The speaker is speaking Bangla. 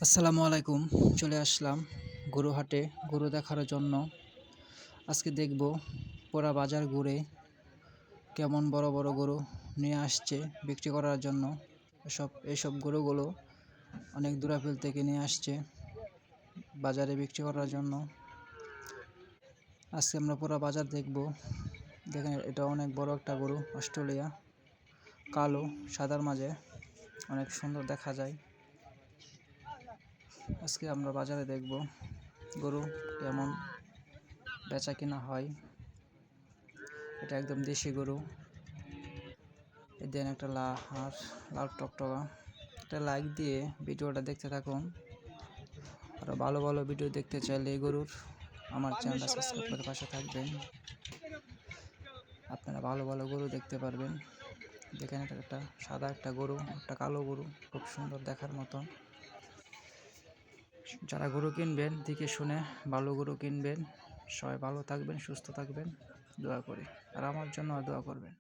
আসসালামু আলাইকুম। চলে আসলাম গরু হাটে গরু দেখার জন্য। আজকে দেখব পুরা বাজার ঘুরে কেমন বড় বড় গরু নিয়ে আসছে বিক্রি করার জন্য। এইসব গরুগুলো অনেক দূরাপিল থেকে নিয়ে আসছে বাজারে বিক্রি করার জন্য। আজকে আমরা পুরা বাজার দেখব। দেখেন, এটা অনেক বড় একটা গরু, অস্ট্রেলিয়া, কালো সাদার মাঝে অনেক সুন্দর দেখা যায়। আজকে আমরা বাজারে দেখব গরু কেমন বেচা কিনা হয়। এটা একদম দেশি গরু। দেন একটা লাল টকটকা। একটা লাইক দিয়ে ভিডিওটা দেখতে থাকুন। আরও ভালো ভালো ভিডিও দেখতে চাইলে এই গরুর আমার চ্যানেলটা সাবস্ক্রাইব করে পাশে থাকবেন। আপনারা ভালো ভালো গরু দেখতে পারবেন। দেখেন, এটা একটা সাদা একটা গরু, একটা কালো গরু, খুব সুন্দর দেখার মতন। যারা গরু কিনবেন দেখে শুনে ভালো গরু কিনবেন। সবাই ভালো থাকবেন, সুস্থ থাকবেন, দোয়া করি। আর আমার জন্য দোয়া করবেন।